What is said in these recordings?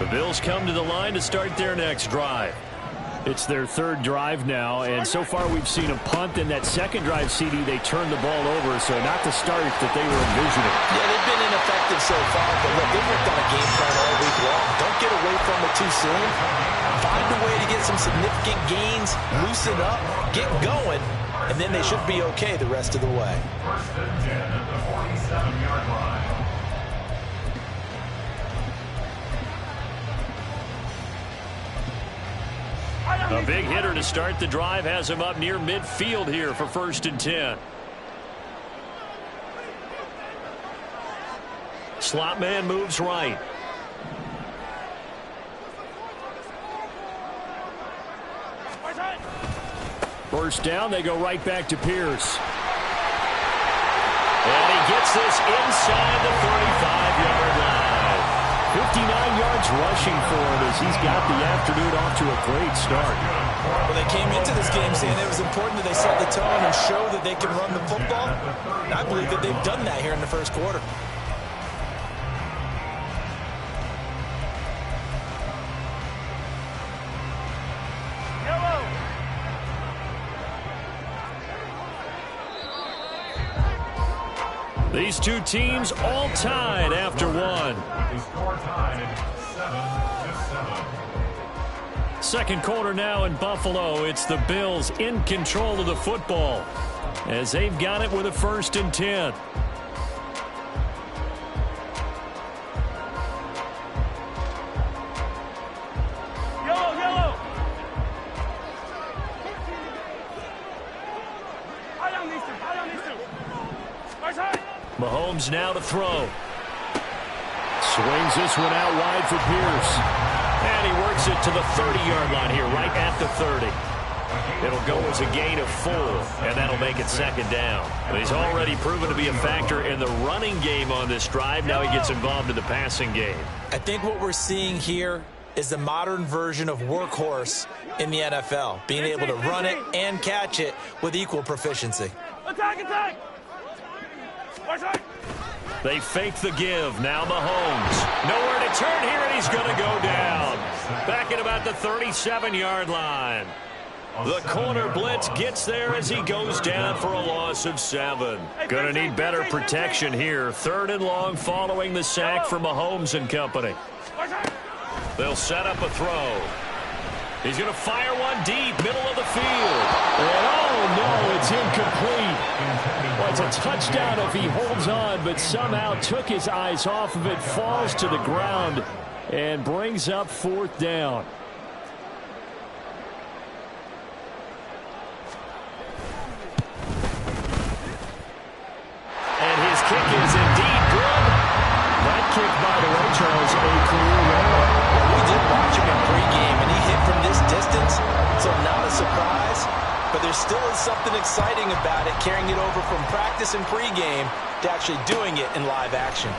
The Bills come to the line to start their next drive. It's their third drive now, and so far we've seen a punt. In that second drive, CD, they turned the ball over, so not the start that they were envisioning. Yeah, they've been ineffective so far, but look, they've worked on a game plan all week long. Don't get away from it too soon. Find a way to get some significant gains, loosen up, get going, and then they should be okay the rest of the way. First and 10 at the 47-yard line. A big hitter to start the drive has him up near midfield here for first and 10. Slot man moves right. First down, they go right back to Pierce. And he gets this inside the 35-yard line. 59 yards rushing for him as he's got the afternoon off to a great start. Well, they came into this game saying it was important that they set the tone and show that they can run the football. And I believe that they've done that here in the first quarter. These two teams all tied after one. Second quarter now in Buffalo. It's the Bills in control of the football as they've got it with a first and 10. Mahomes now to throw. Swings this one out wide for Pierce. And he works it to the 30-yard line here, right at the 30. It'll go as a gain of 4, and that'll make it second down. But he's already proven to be a factor in the running game on this drive. Now he gets involved in the passing game. I think what we're seeing here is the modern version of workhorse in the NFL, being able to run it and catch it with equal proficiency. Attack! They fake the give. Now Mahomes. Nowhere to turn here, and he's going to go down. Back at about the 37-yard line. The corner blitz gets there as he goes down for a loss of 7. Going to need better protection here. Third and long following the sack for Mahomes and company. They'll set up a throw. He's going to fire one deep, middle of the field. And oh, no, it's incomplete. Well, it's a touchdown if he holds on, but somehow took his eyes off of it, falls to the ground, and brings up fourth down. And his kick is indeed good. That kick, by the way, Charles, a career winner. We did watch him in pregame, and he hit from this distance, so not a surprise. But there still is something exciting about it, carrying it over from practice and pregame to actually doing it in live action.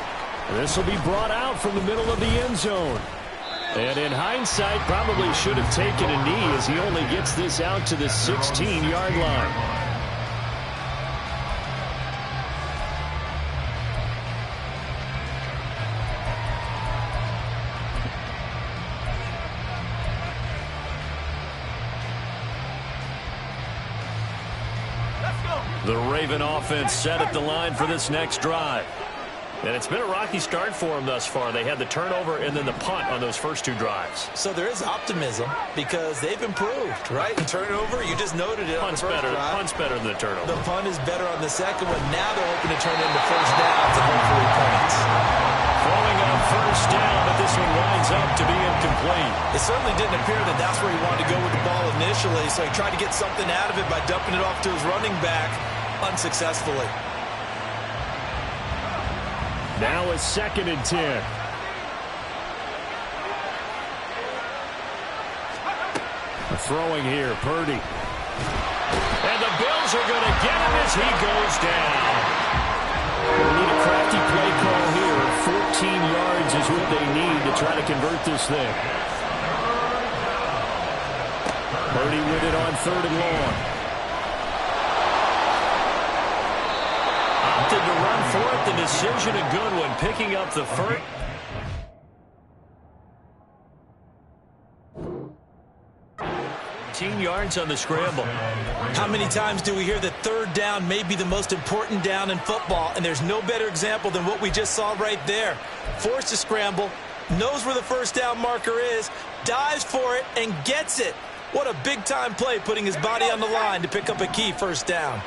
This will be brought out from the middle of the end zone. And in hindsight, probably should have taken a knee as he only gets this out to the 16-yard line. The Raven offense set at the line for this next drive. And it's been a rocky start for them thus far. They had the turnover and then the punt on those first two drives. So there is optimism because they've improved, right? And turnover, you just noted it. Punt's better. Punt's better than the turnover. The punt is better on the second one. Now they're hoping to turn it into first downs and hopefully points. Throwing on first down, but this one winds up to be incomplete. It certainly didn't appear that that's where he wanted to go with the ball initially, so he tried to get something out of it by dumping it off to his running back unsuccessfully. Now a second and 10. Throwing here, Purdy. And the Bills are going to get him as he goes down. They need a crafty play call here. 14 yards is what they need to try to convert this thing. Purdy with it on third and long. Opted to run for it. The decision a good one. Picking up the first. 14 yards on the scramble. How many times do we hear that third down may be the most important down in football, and there's no better example than what we just saw right there. Forced to scramble, knows where the first down marker is, dives for it, and gets it. What a big-time play, putting his body on the line to pick up a key first down.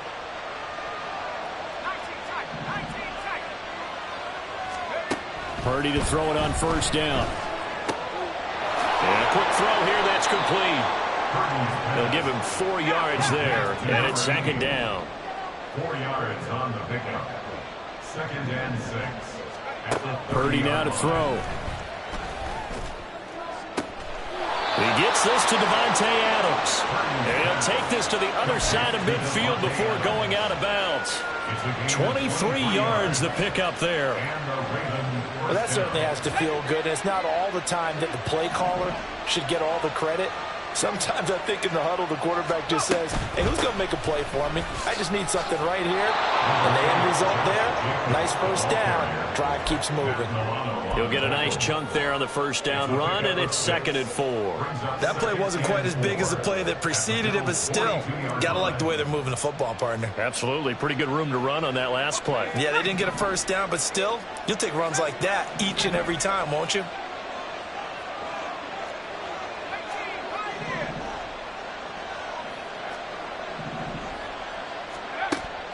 Purdy to throw it on first down. And a quick throw here, that's complete. They'll give him 4 yards there, and it's second down. 4 yards on the pickup. 2nd and 6. Purdy now to throw. He gets this to Devontae Adams. And he'll take this to the other side of midfield before going out of bounds. 23 yards the pickup there. Well, that certainly has to feel good. It's not all the time that the play caller should get all the credit. Sometimes I think in the huddle, the quarterback just says, hey, who's going to make a play for me? I just need something right here. And the end result there, nice first down. Drive keeps moving. He'll get a nice chunk there on the first down run, and it's 2nd and 4. That play wasn't quite as big as the play that preceded it, but still, got to like the way they're moving the football, partner. Absolutely. Pretty good room to run on that last play. Yeah, they didn't get a first down, but still, you'll take runs like that each and every time, won't you?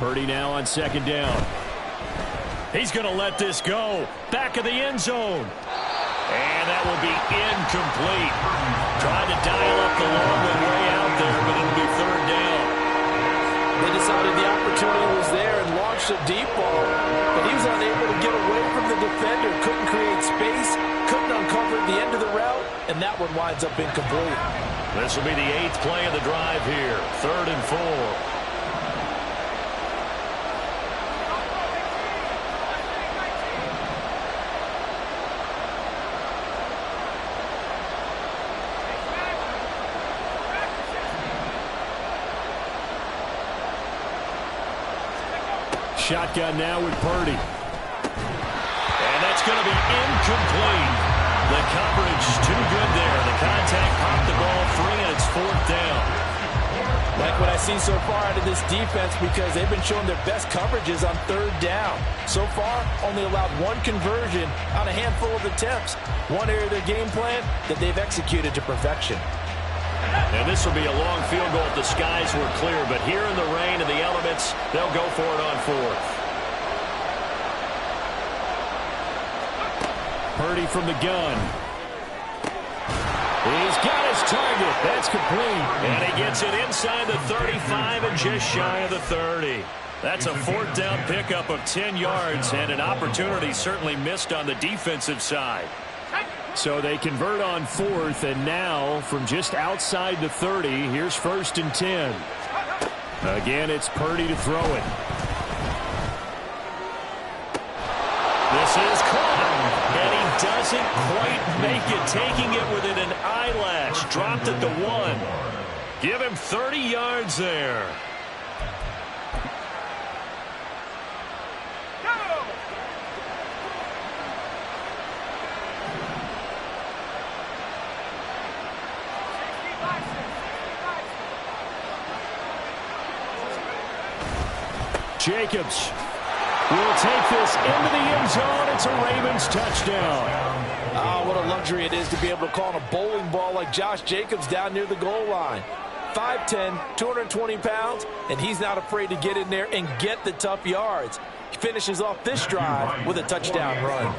Purdy now on second down. He's going to let this go. Back of the end zone. And that will be incomplete. Tried to dial up the long one way out there, but it'll be third down. They decided the opportunity was there and launched a deep ball, but he was unable to get away from the defender, couldn't create space, couldn't uncover the end of the route, and that one winds up incomplete. This will be the 8th play of the drive here. 3rd and 4. Shotgun now with Purdy. And that's going to be incomplete. The coverage too good there. The contact popped the ball free, and it's 4th down. Like what I see so far out of this defense, because they've been showing their best coverages on 3rd down. So far, only allowed 1 conversion on a handful of attempts. One area of their game plan that they've executed to perfection. And this will be a long field goal if the skies were clear, but here in the rain and the elements, they'll go for it on 4th. Purdy from the gun. He's got his target. That's complete. And he gets it inside the 35 and just shy of the 30. That's a 4th down pickup of 10 yards and an opportunity certainly missed on the defensive side. So they convert on 4th, and now from just outside the 30, here's 1st and 10. Again, it's Purdy to throw it. This is caught, and he doesn't quite make it, taking it within an eyelash. Dropped at the 1. Give him 30 yards there. Jacobs will take this into the end zone. It's a Ravens touchdown. Ah, what a luxury it is to be able to call on a bowling ball like Josh Jacobs down near the goal line. 5'10", 220 pounds, and he's not afraid to get in there and get the tough yards. He finishes off this drive with a touchdown run.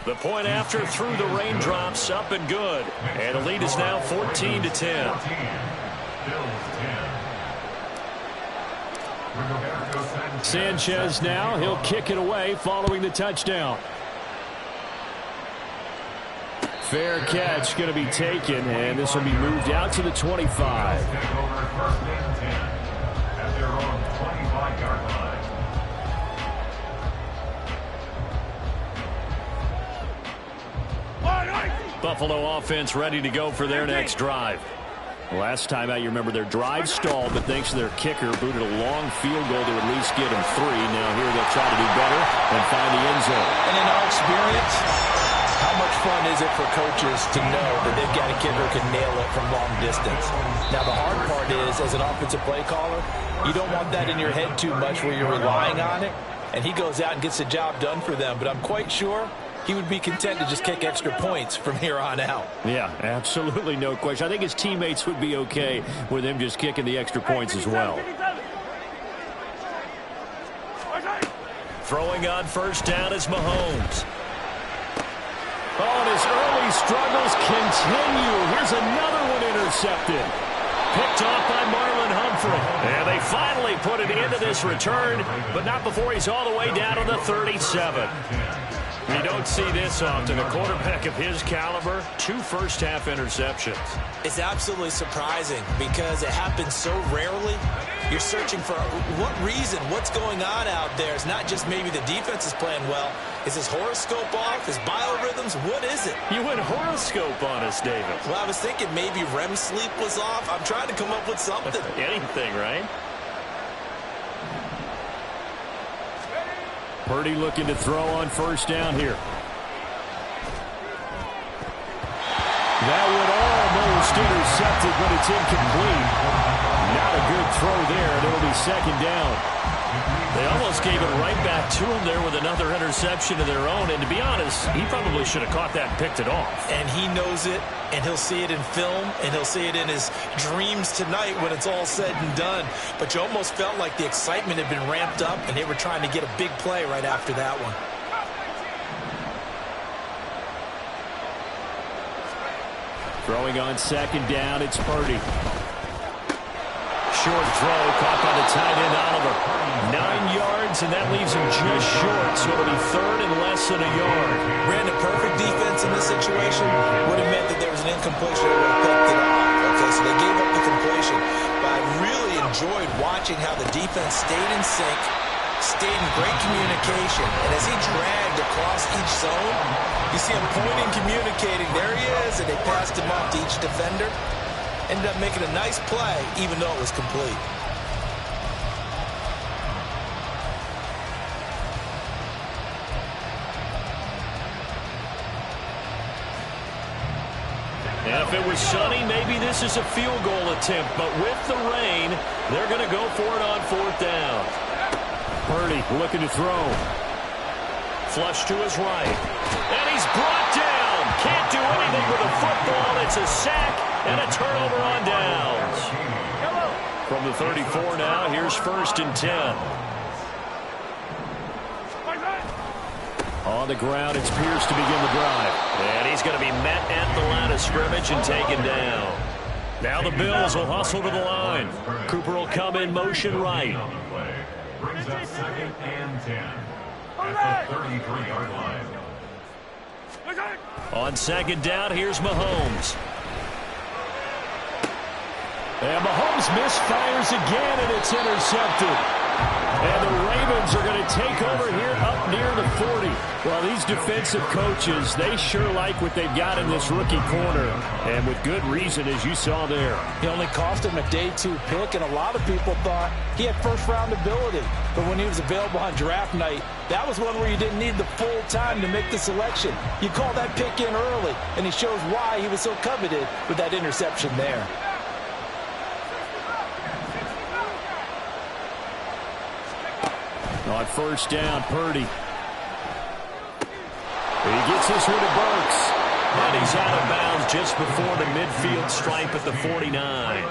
The point after through the raindrops, up and good. And the lead is now 14-10. Sanchez now, he'll kick it away following the touchdown. Fair catch going to be taken, and this will be moved out to the 25. Buffalo offense ready to go for their next drive. Last time out, you remember their drive stalled, but thanks to their kicker, booted a long field goal to at least get them 3. Now here they'll try to do better and find the end zone. And in our experience, How much fun is it for coaches to know that they've got a kicker who can nail it from long distance? Now, the hard part is, as an offensive play caller, you don't want that in your head too much where you're relying on it, and he goes out and gets the job done for them. But I'm quite sure he would be content to just kick extra points from here on out. Yeah, absolutely no question. I think his teammates would be okay with him just kicking the extra points as well. Throwing on first down is Mahomes. Oh, and his early struggles continue. Here's another one intercepted. Picked off by Marlon Humphrey. And they finally put it into this return, but not before he's all the way down to the 37. You don't see this often. A quarterback of his caliber, 2 first-half interceptions. It's absolutely surprising because it happens so rarely. You're searching for what reason, what's going on out there. It's not just maybe the defense is playing well. Is his horoscope off? His biorhythms? What is it? You went horoscope on us, David. Well, I was thinking maybe REM sleep was off. I'm trying to come up with something. Anything, right? Purdy looking to throw on first down here. That would almost intercepted, but it's incomplete. Not a good throw there, and it'll be second down. They almost gave it right back to him there with another interception of their own. And to be honest, he probably should have caught that and picked it off. And he knows it, and he'll see it in film, and he'll see it in his dreams tonight when it's all said and done. But you almost felt like the excitement had been ramped up, and they were trying to get a big play right after that one. Throwing on second down, it's Purdy. Short throw caught by the tight end Oliver. 9 yards, and that leaves him just short, so it'll be third and less than a yard. Brandon, perfect defense in this situation would have meant that there was an incompletion. They would have picked it off. Okay, so they gave up the completion. But I really enjoyed watching how the defense stayed in sync, stayed in great communication, and as he dragged across each zone, you see him pointing, communicating. There he is, and they passed him off to each defender. Ended up making a nice play, even though it was complete. And if it was sunny, maybe this is a field goal attempt. But with the rain, they're going to go for it on fourth down. Purdy looking to throw. Flush to his right. And he's brought down. Can't do anything with a football. It's a sack and a turnover on downs. From the 34 now, here's first and 10. On the ground, it's Pierce to begin the drive. And he's going to be met at the line of scrimmage and taken down. Now the Bills will hustle to the line. Cooper will come in motion right. Brings up second and 10 at the 33-yard line. On second down, here's Mahomes. And Mahomes misfires again, and it's intercepted. And the Ravens are going to take over here up near the 40. Well, these defensive coaches, they sure like what they've got in this rookie corner. And with good reason, as you saw there. He only cost him a day 2 pick, and a lot of people thought he had first-round ability. But when he was available on draft night, that was one where you didn't need the full time to make the selection. You call that pick in early, and he shows why he was so coveted with that interception there. On first down, Purdy. He gets this one to Burks. And he's out of bounds just before the midfield stripe at the 49.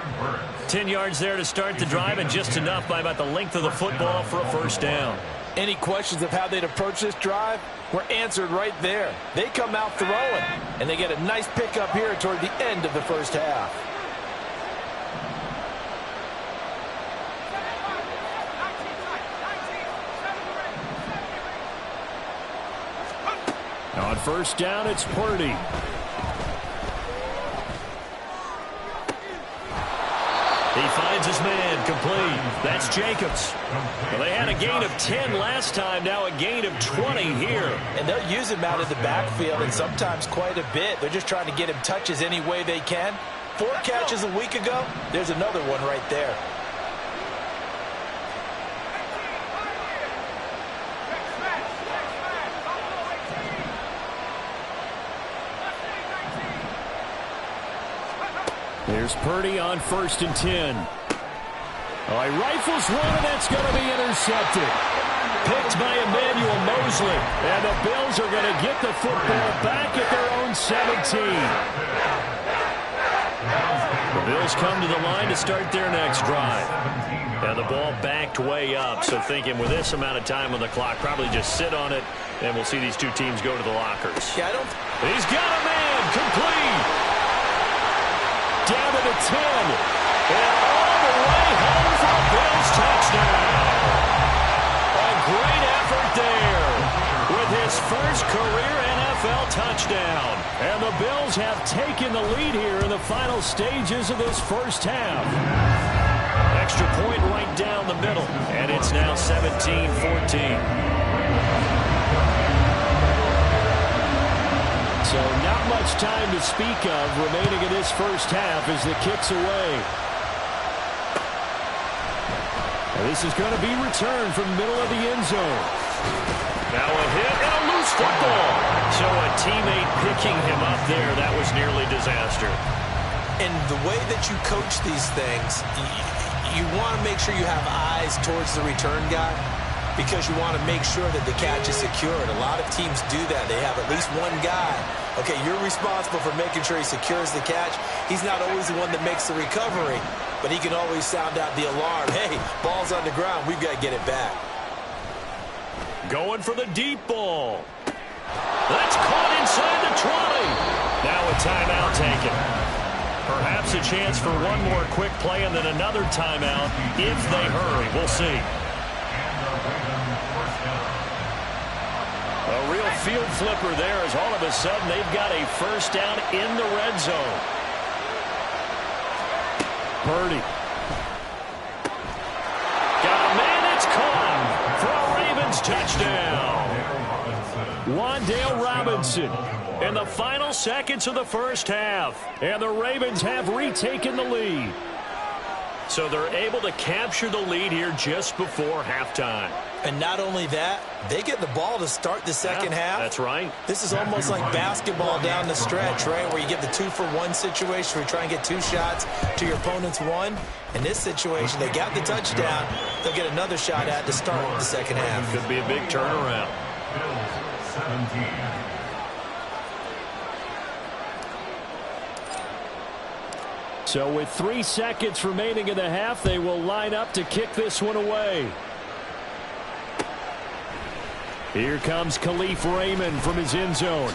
10 yards there to start the drive, and just enough by about the length of the football for a first down. Any questions of how they'd approach this drive were answered right there. They come out throwing, and they get a nice pickup here toward the end of the first half. On first down, it's Purdy. He finds his man, complete. That's Jacobs. Well, they had a gain of 10 last time, now a gain of 20 here. And they'll use him out of the backfield, and sometimes quite a bit. They're just trying to get him touches any way they can. 4 catches a week ago, there's another one right there. Here's Purdy on 1st and 10. Oh, he rifles one, and that's going to be intercepted. Picked by Emmanuel Mosley. And the Bills are going to get the football back at their own 17. The Bills come to the line to start their next drive. And the ball backed way up. So thinking with this amount of time on the clock, probably just sit on it, and we'll see these two teams go to the lockers. Yeah, He's got a man. Complete. Down to the 10. And all the way home for a Bills touchdown. A great effort there with his first career NFL touchdown. And the Bills have taken the lead here in the final stages of this first half. Extra point right down the middle. And it's now 17-14. So not much time to speak of remaining in this first half as the kick's away. And this is going to be returned from the middle of the end zone. Now a hit and a loose football. So a teammate picking him up there, that was nearly disaster. And the way that you coach these things, you want to make sure you have eyes towards the return guy, because you want to make sure that the catch is secured. A lot of teams do that. They have at least one guy. Okay, you're responsible for making sure he secures the catch. He's not always the one that makes the recovery, but he can always sound out the alarm. Hey, ball's on the ground. We've got to get it back. Going for the deep ball. That's caught inside the 20. Now a timeout taken. Perhaps a chance for one more quick play and then another timeout if they hurry. We'll see. A real field flipper there as all of a sudden they've got a first down in the red zone. Purdy. Got a man, it's caught for a Ravens touchdown. Wan'Dale Robinson in the final seconds of the first half. And the Ravens have retaken the lead. So they're able to capture the lead here just before halftime. And not only that, they get the ball to start the second half. That's right. This is almost like basketball down the stretch, right, where you get the 2-for-1 situation where you try and get 2 shots to your opponent's 1. In this situation, they got the touchdown. They'll get another shot at to start the second half. Could be a big turnaround. Bills 17. So with 3 seconds remaining in the half, they will line up to kick this one away. Here comes Khalif Raymond from his end zone.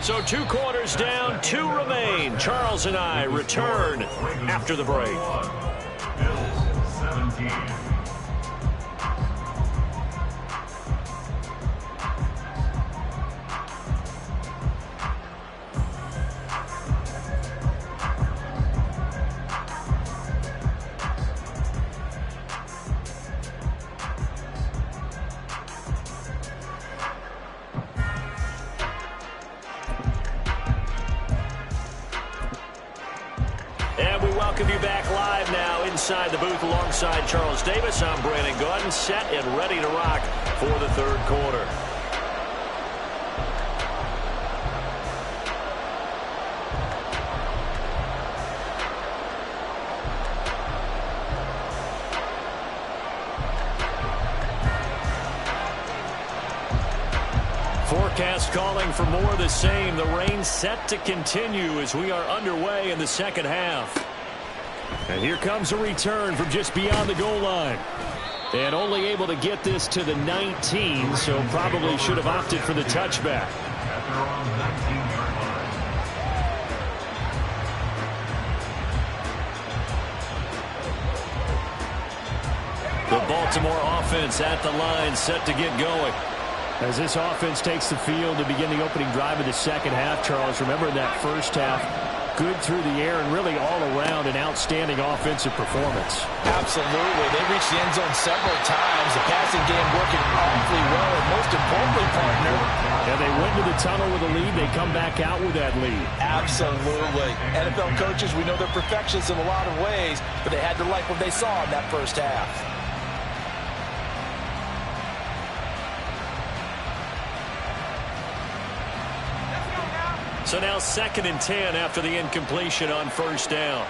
So 2 quarters down, 2 remain. Charles and I return after the break. Bills 17. Welcome you back live now inside the booth alongside Charles Davis. I'm Brandon Gaudin, set and ready to rock for the third quarter. Forecast calling for more of the same. The rain set to continue as we are underway in the second half. And here comes a return from just beyond the goal line. And only able to get this to the 19, so probably should have opted for the touchback. At their own 19-yard line. The Baltimore offense at the line, set to get going. As this offense takes the field to begin the opening drive of the second half, Charles, remember in that first half, good through the air and really all around an outstanding offensive performance. Absolutely. They reached the end zone several times. The passing game working awfully well, and most importantly, partner. Yeah, they went to the tunnel with a lead. They come back out with that lead. Absolutely. NFL coaches, we know they're perfectionists in a lot of ways, but they had to like what they saw in that first half. So now 2nd and 10 after the incompletion on first down.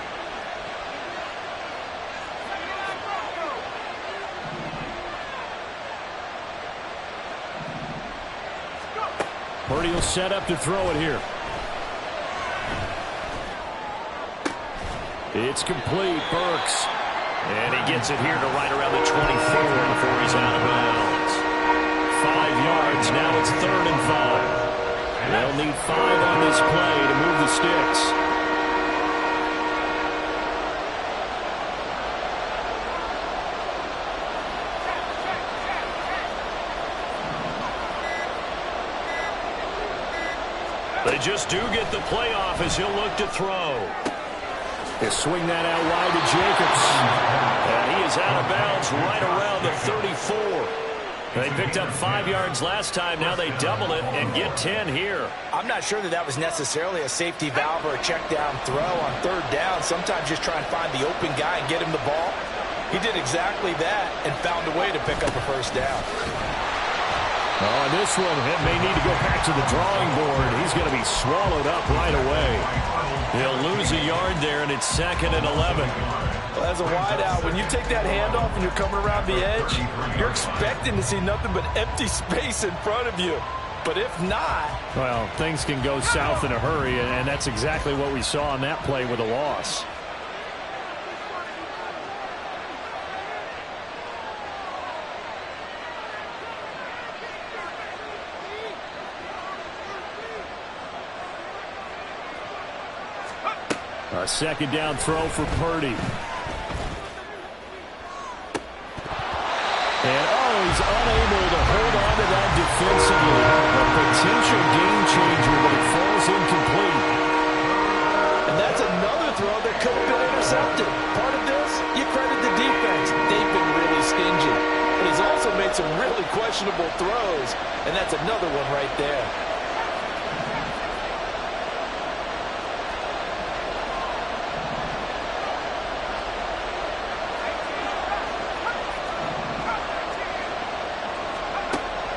Purdy will set up to throw it here. It's complete. Burks. And he gets it here to right around the 24 before he's out of bounds. 5 yards. Now it's 3rd and 5. They'll need 5 on this play to move the sticks. They just do get the play off as he'll look to throw. They swing that out wide to Jacobs. And he is out of bounds right around the 34. They picked up 5 yards last time. Now they double it and get 10 here. I'm not sure that was necessarily a safety valve or a check down throw on 3rd down. Sometimes just try and find the open guy and get him the ball. He did exactly that and found a way to pick up a 1st down. Oh, and this one, it may need to go back to the drawing board. He's going to be swallowed up right away. He'll lose a yard there, and it's 2nd and 11. Well, as a wideout, when you take that handoff and you're coming around the edge, you're expecting to see nothing but empty space in front of you. But if not... Well, things can go south in a hurry, and that's exactly what we saw on that play with a loss. A 2nd down throw for Purdy. And, he's unable to hold on to that defensively. A potential game changer, but it falls incomplete. And that's another throw that could have been intercepted. Part of this, you credit the defense. They've been really stingy. But he's also made some really questionable throws, and that's another one right there.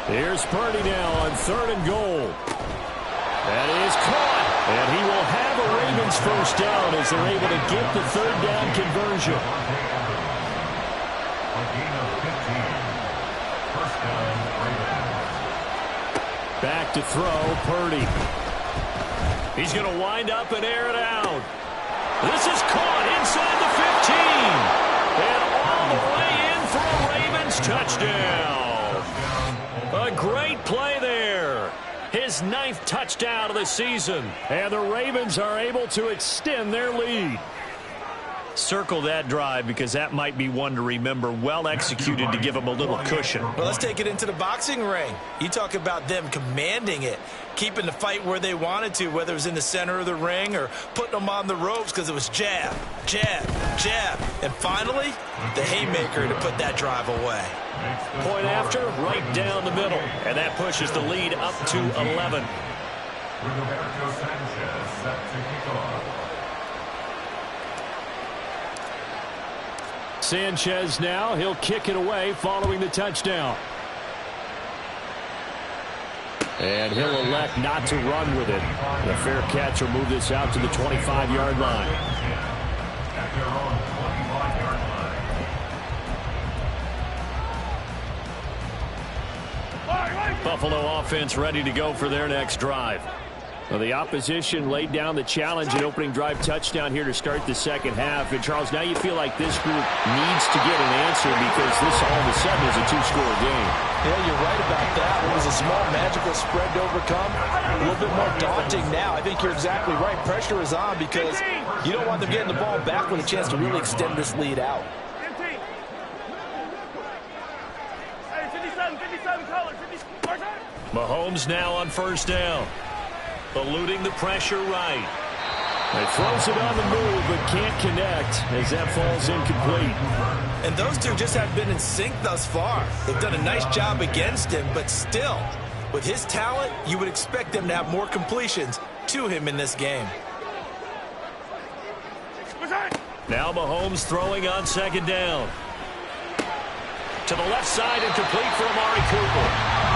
Here's Purdy now on 3rd and goal. That is caught. And he will have a Ravens 1st down as they're able to get the 3rd down conversion. A gain of 15. 1st down, Ravens. Back to throw, Purdy. He's going to wind up and air it out. This is caught inside the 15. And all the way in for a Ravens touchdown. A great play there. His 9th touchdown of the season. And the Ravens are able to extend their lead. Circle that drive because that might be one to remember. Well executed to give him a little cushion. Well, let's take it into the boxing ring. You talk about them commanding it, keeping the fight where they wanted to, whether it was in the center of the ring or putting them on the ropes because it was jab, jab, jab. And finally, the haymaker to put that drive away. Point after, right down the middle. And that pushes the lead up to 11. Roberto Sanchez set to kick off. Sanchez now, he'll kick it away following the touchdown. And he'll elect not to run with it. The fair catch will move this out to the 25-yard line. At their own 25-yard line. Buffalo offense ready to go for their next drive. Well, the opposition laid down the challenge and opening drive touchdown here to start the 2nd half. And, Charles, now you feel like this group needs to get an answer because this all of a sudden is a 2-score game. Yeah, you're right about that. It was a small magical spread to overcome. A little bit more daunting now. I think you're exactly right. Pressure is on because you don't want them getting the ball back with a chance to really extend this lead out. Mahomes now on 1st down. Eluding the pressure right. He throws it on the move but can't connect as that falls incomplete. And those two just have been in sync thus far. They've done a nice job against him, but still, with his talent, you would expect them to have more completions to him in this game. Now Mahomes throwing on 2nd down. To the left side and complete for Amari Cooper.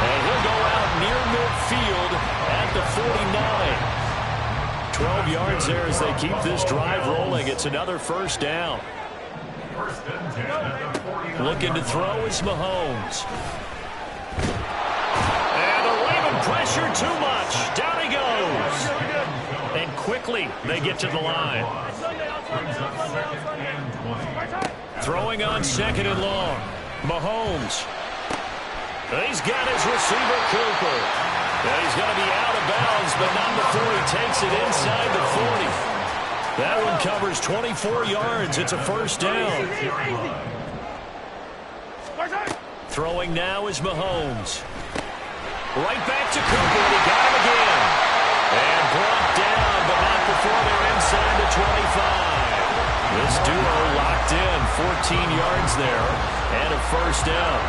And he'll go out near midfield at the 49. 12 yards there as they keep this drive rolling. It's another first down. Looking to throw is Mahomes. And the Raven pressure too much. Down he goes. And quickly they get to the line. Throwing on second and long. Mahomes. He's got his receiver, Cooper. And he's going to be out of bounds, but not before he takes it inside the 40. That one covers 24 yards. It's a first down. Throwing now is Mahomes. Right back to Cooper, and he got him again. And brought down, but not before they're inside the 25. This duo locked in, 14 yards there, and a first down.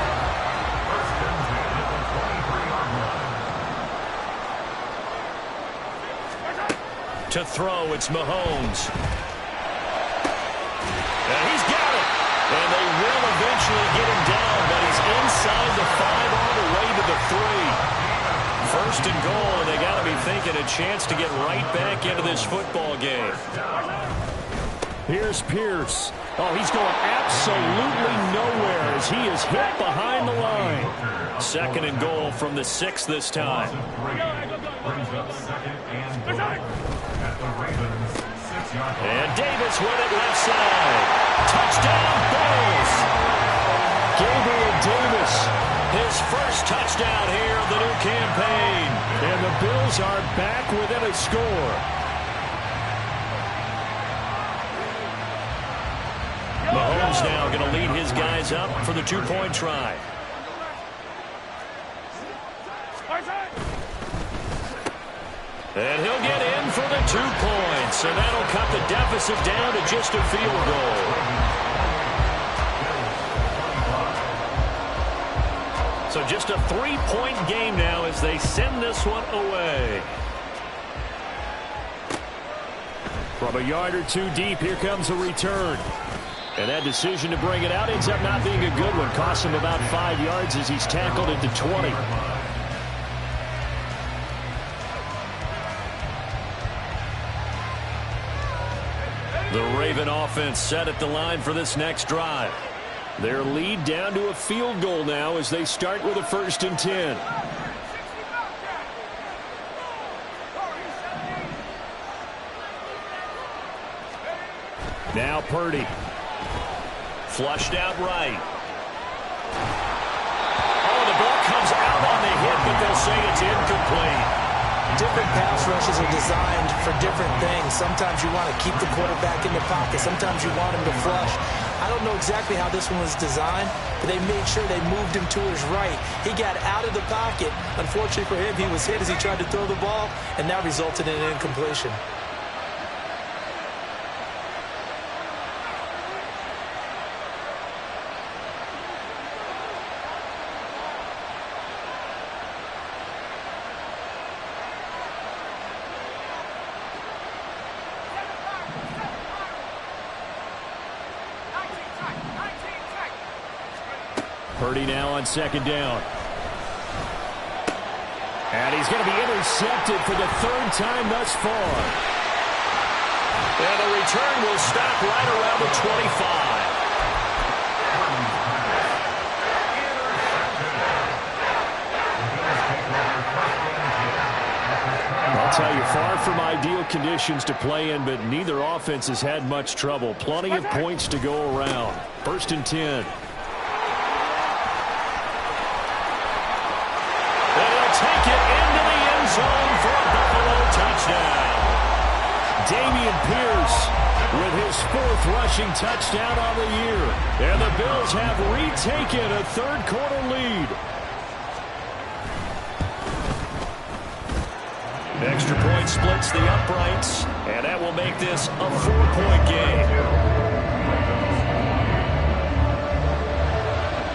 To throw, it's Mahomes. And he's got it. And they will eventually get him down, but he's inside the 5 all the way to the 3. First and goal, and they got to be thinking a chance to get right back into this football game. Here's Pierce. Oh, he's going absolutely nowhere as he is hit behind the line. Second and goal from the 6 this time. And Davis with it left side. Touchdown, Bills. Gabriel Davis. His first touchdown here of the new campaign. And the Bills are back within a score. Mahomes now going to lead his guys up for the two-point try. And he'll get in for the 2 points. And that'll cut the deficit down to just a field goal. So just a 3-point game now as they send this one away. From a yard or 2 deep, here comes a return. And that decision to bring it out ends up not being a good one. Costs him about 5 yards as he's tackled at the 20. The Raven offense set at the line for this next drive. Their lead down to a field goal now as they start with a 1st and 10. Now Purdy. Flushed out right. Oh, the ball comes out on the hit, but they'll say it's incomplete. Different pass rushes are designed for different things. Sometimes you want to keep the quarterback in the pocket. Sometimes you want him to flush. I don't know exactly how this one was designed, but they made sure they moved him to his right. He got out of the pocket. Unfortunately for him, he was hit as he tried to throw the ball, and that resulted in an incompletion. Purdy now on 2nd down. And he's going to be intercepted for the 3rd time thus far. And the return will stop right around the 25. I'll tell you, far from ideal conditions to play in, but neither offense has had much trouble. Plenty of points to go around. 1st and 10. Take it into the end zone for a Buffalo touchdown. Dameon Pierce with his 4th rushing touchdown on the year. And the Bills have retaken a 3rd quarter lead. Extra point splits the uprights, and that will make this a 4-point game.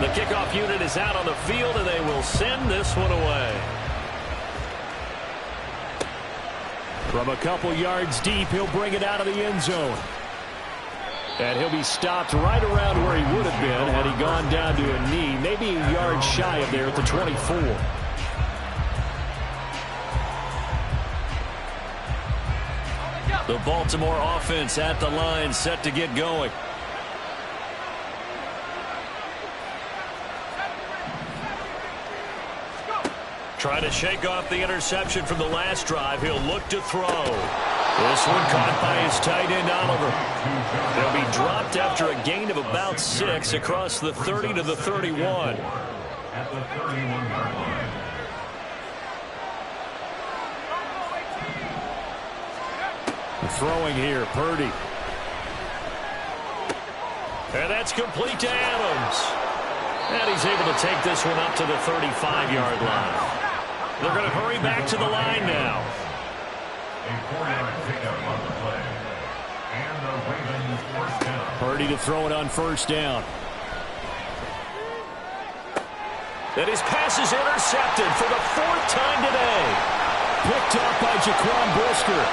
The kickoff unit is out on the field, and they will send this one away. From a couple yards deep, he'll bring it out of the end zone. And he'll be stopped right around where he would have been had he gone down to a knee, maybe a yard shy of there at the 24. The Baltimore offense at the line, set to get going. Trying to shake off the interception from the last drive. He'll look to throw. This one caught by his tight end, Oliver. He'll be dropped after a gain of about 6 across the 30 to the 31. At the 31-yard line. Throwing here, Purdy. And that's complete to Adams. And he's able to take this one up to the 35-yard line. They're going to hurry back to the line now. A 4-yard pickup on the play. And the Ravens first down. Purdy to throw it on first down. And his pass is intercepted for the 4th time today. Picked up by Jaquan Brisker.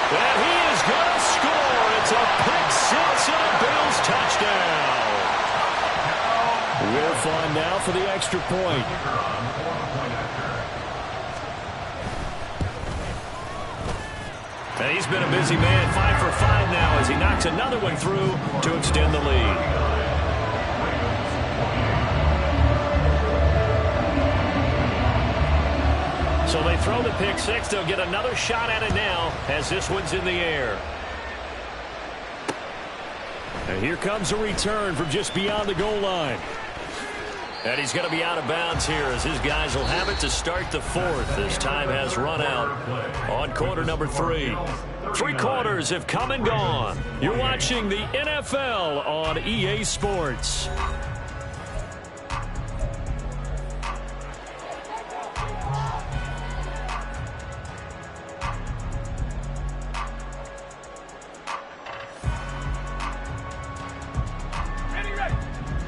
And he is going to score. It's a pick six and a Bills touchdown. Wolf on now for the extra point. And he's been a busy man, 5 for 5 now as he knocks another one through to extend the lead. So they throw the pick six. They'll get another shot at it now as this one's in the air. And here comes a return from just beyond the goal line. And he's going to be out of bounds here as his guys will have it to start the 4th. As time has run out on quarter number 3. 3 quarters have come and gone. You're watching the NFL on EA Sports.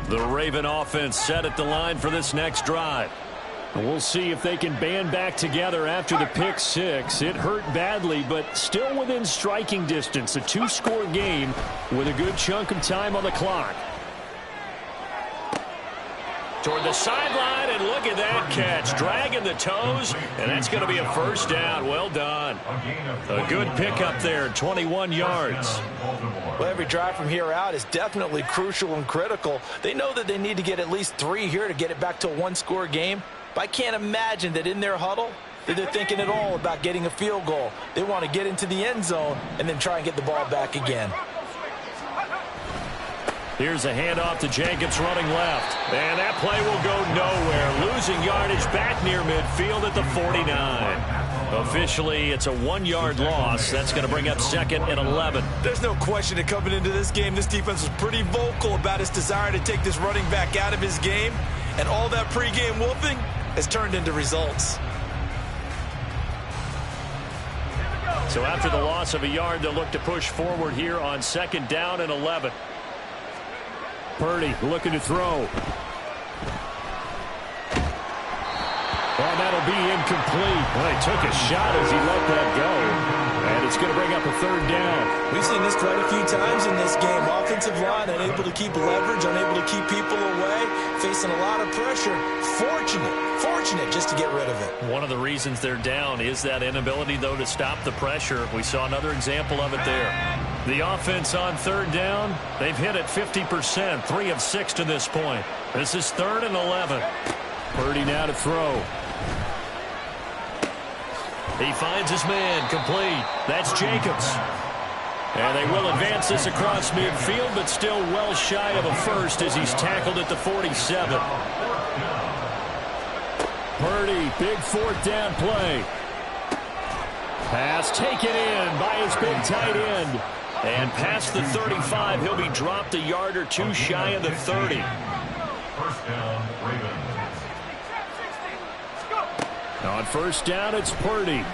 The Raven offense set at the line for this next drive. And we'll see if they can band back together after the pick six. It hurt badly, but still within striking distance. A 2-score game with a good chunk of time on the clock. Toward the sideline, and look at that catch. Dragging the toes, and that's going to be a first down. Well done. A good pickup there, 21 yards. Well, every drive from here out is definitely crucial and critical. They know that they need to get at least 3 here to get it back to a 1-score game. But I can't imagine that in their huddle that they're thinking at all about getting a field goal. They want to get into the end zone and then try and get the ball back again. Here's a handoff to Jacobs running left. And that play will go nowhere. Losing yardage back near midfield at the 49. Officially, it's a 1-yard loss. That's going to bring up 2nd and 11. There's no question that coming into this game, this defense was pretty vocal about its desire to take this running back out of his game. And all that pregame wolfing has turned into results. So after the loss of a yard, they'll look to push forward here on 2nd down and 11. Purdy looking to throw. And that'll be incomplete. Well, he took a shot as he let that go. And it's going to bring up a 3rd down. We've seen this quite a few times in this game. Offensive line unable to keep leverage, unable to keep people away, facing a lot of pressure. Fortunate just to get rid of it. One of the reasons they're down is that inability, though, to stop the pressure. We saw another example of it there. The offense on 3rd down, they've hit it 50%, 3 of 6 to this point. This is 3rd and 11. Purdy now to throw. He finds his man, complete. That's Jacobs. And they will advance this across midfield, but still well shy of a first as he's tackled at the 47. Purdy, big 4th down play. Pass taken in by his big tight end. And past the 35, he'll be dropped a yard or 2 shy of the 30. First down, Ravens. On 1st down, it's Purdy.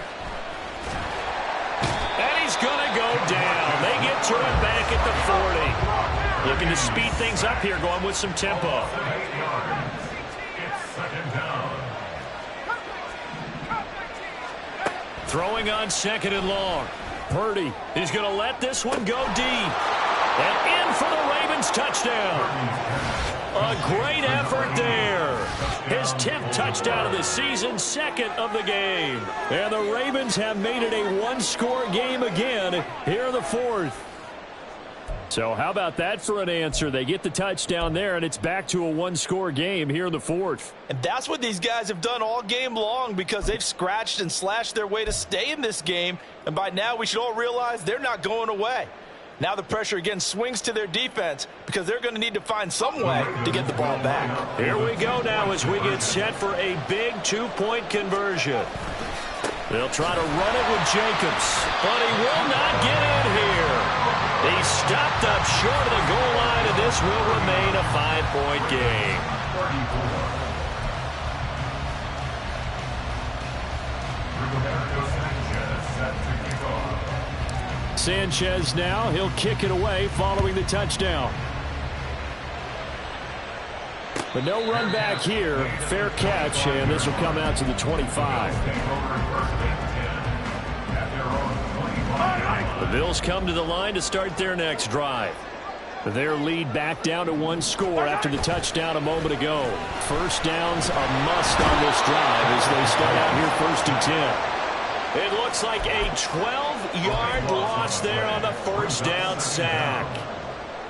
And he's going to go down. They get to it back at the 40. Looking to speed things up here, going with some tempo. It's 2nd down. Throwing on 2nd and long. Purdy. He's going to let this one go deep. And in for the Ravens touchdown. A great effort there. His 10th touchdown of the season, second of the game. And the Ravens have made it a one-score game again here in the fourth. So how about that for an answer? They get the touchdown there, and it's back to a one-score game here in the fourth. And that's what these guys have done all game long, because they've scratched and slashed their way to stay in this game. And by now, we should all realize they're not going away. Now the pressure again swings to their defense, because they're going to need to find some way to get the ball back. Here we go now as we get set for a big two-point conversion. They'll try to run it with Jacobs, but he will not get in here. He's stopped up short of the goal line, and this will remain a 5-point game. 34. Sanchez now, he'll kick it away following the touchdown. But no run back here. Fair catch, and this will come out to the 25. The Bills come to the line to start their next drive. Their lead back down to one score after the touchdown a moment ago. First down's a must on this drive as they start out here 1st and 10. It looks like a 12-yard loss there on the first down sack.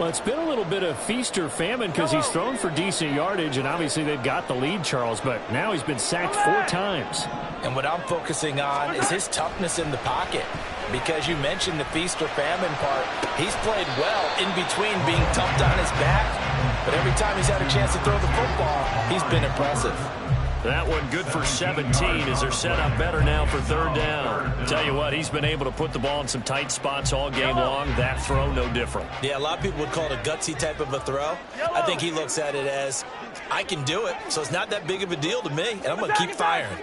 Well, it's been a little bit of feast or famine because he's thrown for decent yardage, and obviously they've got the lead, Charles, but now he's been sacked 4 times. And what I'm focusing on is his toughness in the pocket, because you mentioned the feast or famine part. He's played well in between being tucked on his back, but every time he's had a chance to throw the football, he's been impressive. That one good for 17 as they're set up better now for 3rd down. Tell you what, he's been able to put the ball in some tight spots all game long. That throw, no different. Yeah, a lot of people would call it a gutsy type of a throw. I think he looks at it as, I can do it, so it's not that big of a deal to me, and I'm going to keep firing.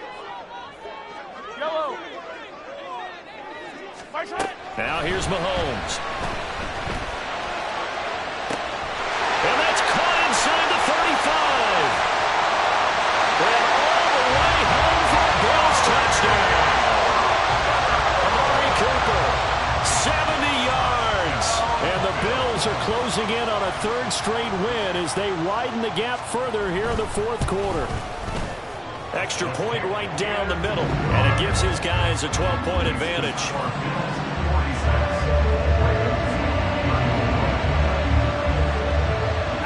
Now here's Mahomes. And that's caught inside the 35. And all the way home for a Bills touchdown. Amari Cooper, 70 yards. And the Bills are closing in on a 3rd straight win as they widen the gap further here in the 4th quarter. Extra point right down the middle, and it gives his guys a 12-point advantage.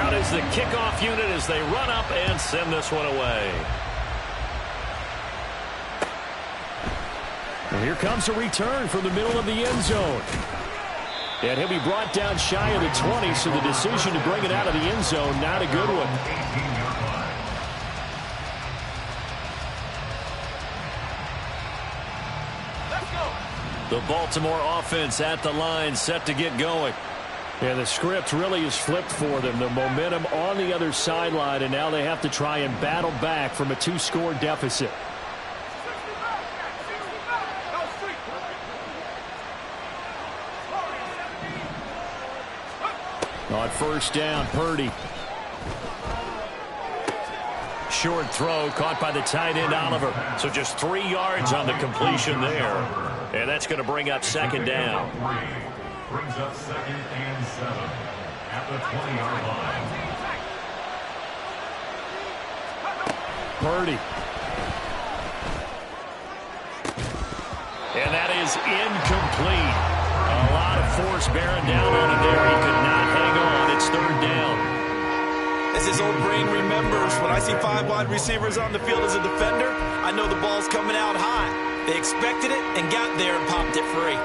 Out is the kickoff unit as they run up and send this one away. And here comes a return from the middle of the end zone. And he'll be brought down shy of the 20, so the decision to bring it out of the end zone, not a good one. The Baltimore offense at the line, set to get going. And the script really is flipped for them. The momentum on the other sideline, and now they have to try and battle back from a 2-score deficit. On 1st down, Purdy. Short throw caught by the tight end, Oliver. So just 3 yards on the completion there. And that's going to bring up 2nd down. Brings up 2nd and 7 at the 20-yard line. Purdy. And that is incomplete. A lot of force bearing down on him there. He could not hang on. It's 3rd down. As his old brain remembers, when I see 5 wide receivers on the field as a defender, I know the ball's coming out high. They expected it and got there and popped it free.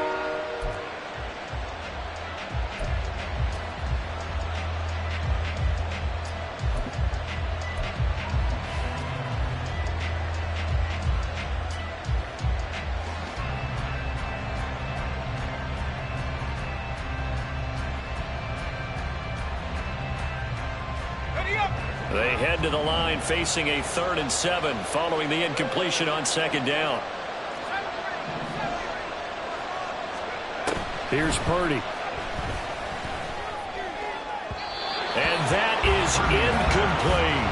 They head to the line facing a 3rd and 7 following the incompletion on 2nd down. Here's Purdy. And that is incomplete.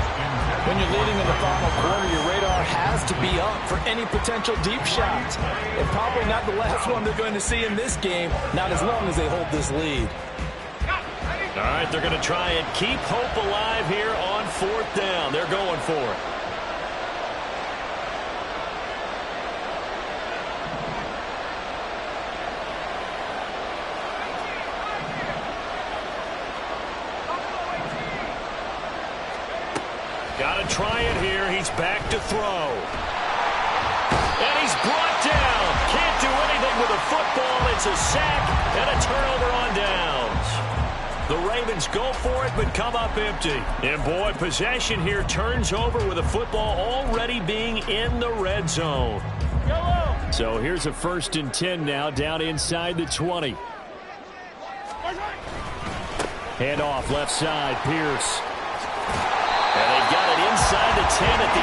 When you're leading in the final quarter, your radar has to be up for any potential deep shots. And probably not the last one they're going to see in this game, not as long as they hold this lead. All right, they're going to try and keep hope alive here on 4th down. They're going for it. Got to try it here. He's back to throw. And he's brought down. Can't do anything with a football. It's a sack and a turnover on downs. The Ravens go for it but come up empty. And boy, possession here turns over with a football already being in the red zone. So here's a 1st and 10 now, down inside the 20. Hand off left side, Pierce. And they've got it inside the 10 at the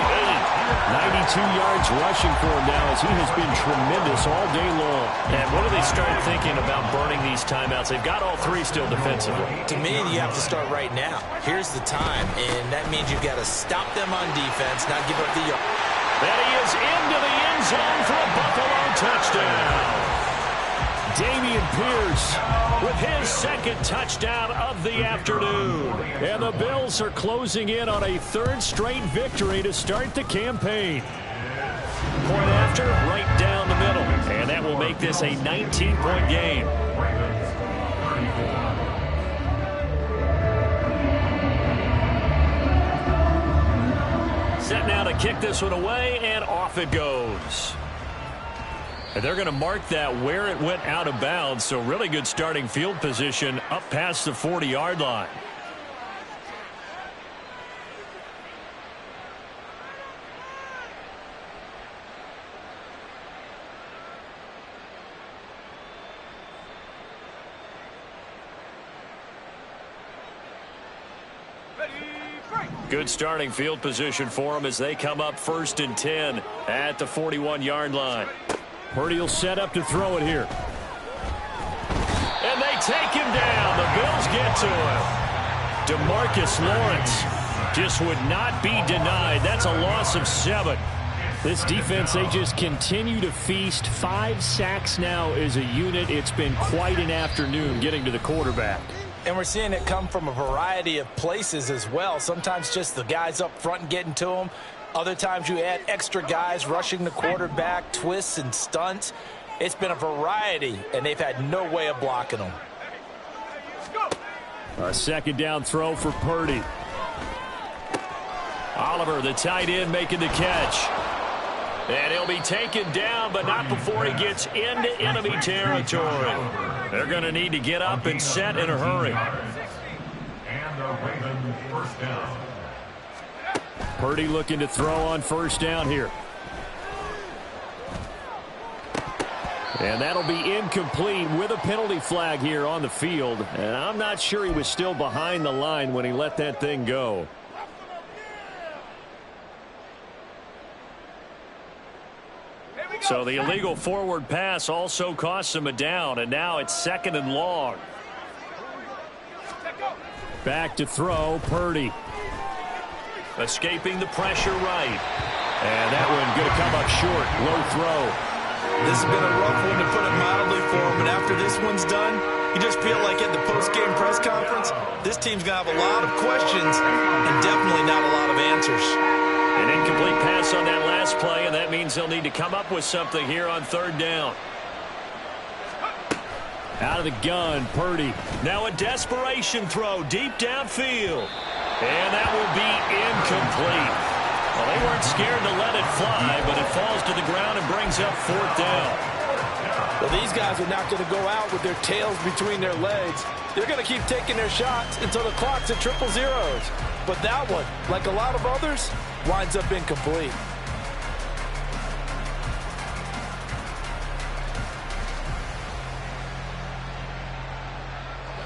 92 yards rushing for him now as he has been tremendous all day long. And what do they start thinking about burning these timeouts? They've got all 3 still defensively. To me, you have to start right now. Here's the time, and that means you've got to stop them on defense, not give up the yard. And he is into the end zone for a Buffalo touchdown. Dameon Pierce with his 2nd touchdown of the afternoon. And the Bills are closing in on a 3rd straight victory to start the campaign. Point after, right down the middle. And that will make this a 19-point game. Set now to kick this one away, and off it goes. And they're going to mark that where it went out of bounds, so really good starting field position up past the 40-yard line. Good starting field position for them as they come up 1st and 10 at the 41-yard line. Purdy will set up to throw it here. And they take him down. The Bills get to him. DeMarcus Lawrence just would not be denied. That's a loss of 7. This defense, they just continue to feast. 5 sacks now as a unit. It's been quite an afternoon getting to the quarterback. And we're seeing it come from a variety of places as well. Sometimes just the guys up front and getting to them. Other times you add extra guys rushing the quarterback, twists and stunts. It's been a variety, and they've had no way of blocking them. A 2nd down throw for Purdy. Oliver, the tight end, making the catch. And he'll be taken down, but not before he gets into enemy territory. They're going to need to get up and set in a hurry. And the Ravens 1st down. Purdy looking to throw on 1st down here. And that'll be incomplete with a penalty flag here on the field. And I'm not sure he was still behind the line when he let that thing go. So the illegal forward pass also costs him a down, and now it's 2nd and long. Back to throw, Purdy. Escaping the pressure right. And that one going to come up short. Low throw. This has been a rough one to put it mildly for him, but after this one's done, you just feel like at the post-game press conference, this team's going to have a lot of questions and definitely not a lot of answers. An incomplete pass on that last play, and that means they'll need to come up with something here on 3rd down. Out of the gun, Purdy. Now a desperation throw deep downfield. And that will be incomplete. Well, they weren't scared to let it fly, but it falls to the ground and brings up 4th down. Well, these guys are not going to go out with their tails between their legs. They're going to keep taking their shots until the clock's at 000. But that one, like a lot of others, winds up incomplete.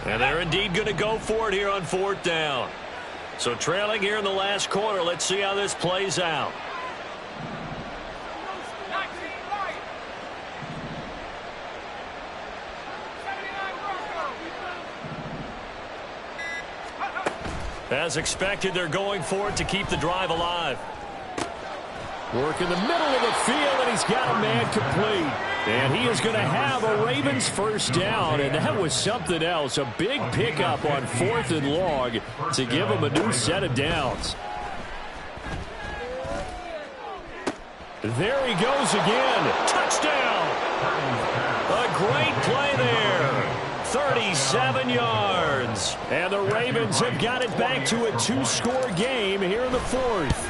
And they're indeed going to go for it here on 4th down. So trailing here in the last quarter, let's see how this plays out. As expected, they're going for it to keep the drive alive. Work in the middle of the field, and he's got a man complete. And he is going to have a Ravens 1st down, and that was something else. A big pickup on 4th and long to give him a new set of downs. There he goes again. Touchdown! A great play there. 37 yards. And the Ravens have got it back to a 2-score game here in the fourth.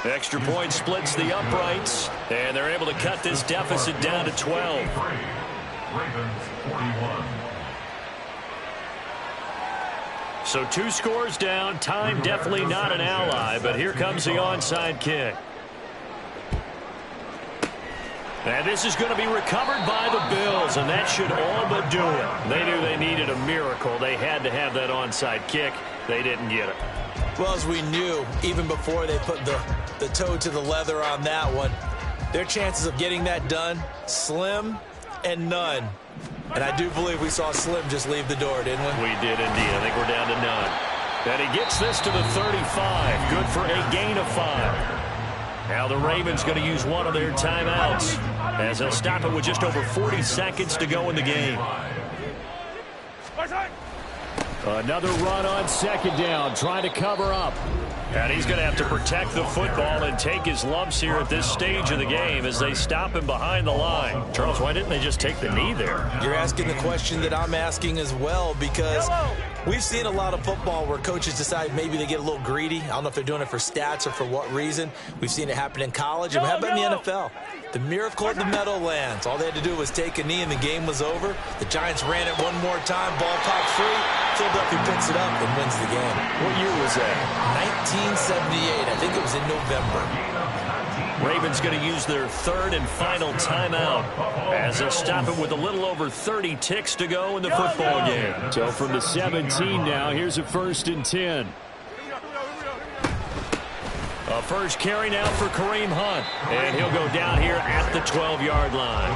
Extra point splits the uprights, and they're able to cut this deficit down to 12. Ravens 41. So 2 scores down. Time definitely not an ally, but here comes the onside kick. And this is going to be recovered by the Bills, and that should all but do it. They knew they needed a miracle. They had to have that onside kick. They didn't get it. Well, as we knew, even before they put the toe to the leather on that one, their chances of getting that done, slim and none. And I do believe we saw Slim just leave the door, didn't we? We did indeed. I think we're down to none. And he gets this to the 35. Good for a gain of 5. Now the Ravens going to use one of their timeouts, as they'll stop it with just over 40 seconds to go in the game. Another run on second down, trying to cover up. And he's going to have to protect the football and take his lumps here at this stage of the game as they stop him behind the line. Charles, why didn't they just take the knee there? You're asking the question that I'm asking as well, because we've seen a lot of football where coaches decide maybe they get a little greedy. I don't know if they're doing it for stats or for what reason. We've seen it happen in college. And how about in the NFL? The miracle at the Meadowlands. All they had to do was take a knee and the game was over. The Giants ran it one more time. Ball popped free. Philadelphia picks it up and wins the game. What year was that? 1978. I think it was in November. Ravens going to use their third and final timeout as they'll stop it with a little over 30 ticks to go in the football game. So from the 17 now, here's a 1st and 10. A first carry now for Kareem Hunt, and he'll go down here at the 12-yard line.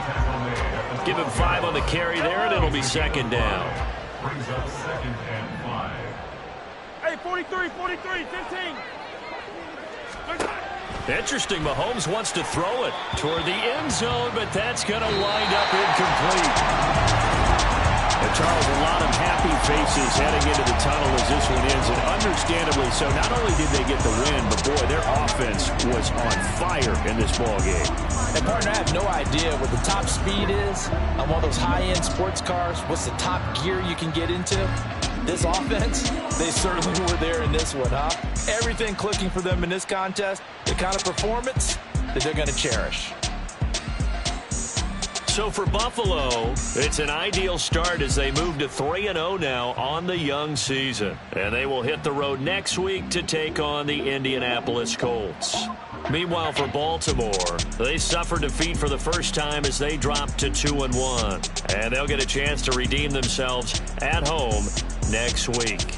Give him 5 on the carry there, and it'll be second down. Brings up 2nd and 5. Hey, 43, 15. Interesting, Mahomes wants to throw it toward the end zone, but that's going to wind up incomplete. And Charles, a lot of happy faces heading into the tunnel as this one ends, and understandably so. Not only did they get the win, but boy, their offense was on fire in this ball game. And partner, I have no idea what the top speed is on one of those high-end sports cars. What's the top gear you can get into? This offense, they certainly were there in this one, huh? Everything clicking for them in this contest, the kind of performance that they're going to cherish. So for Buffalo, it's an ideal start as they move to 3-0 now on the young season. And they will hit the road next week to take on the Indianapolis Colts. Meanwhile, for Baltimore, they suffered defeat for the first time as they dropped to 2-1. And they'll get a chance to redeem themselves at home next week.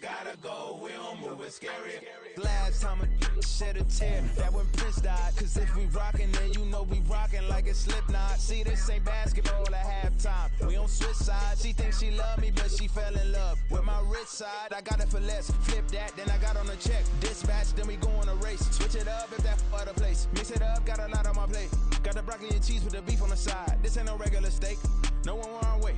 Gotta go, we don't move it scary. Last time a shed a tear, that when Prince died. Cause if we rockin', then you know we rockin' like it's Slipknot. See, this ain't basketball at halftime. We on switch sides. She thinks she love me, but she fell in love with my rich side. I got it for less. Flip that, then I got on a check. Dispatch, then we go on a race. Switch it up if that other place. Mix it up, got a lot on my plate. Got the broccoli and cheese with the beef on the side. This ain't no regular steak. No one wrong way.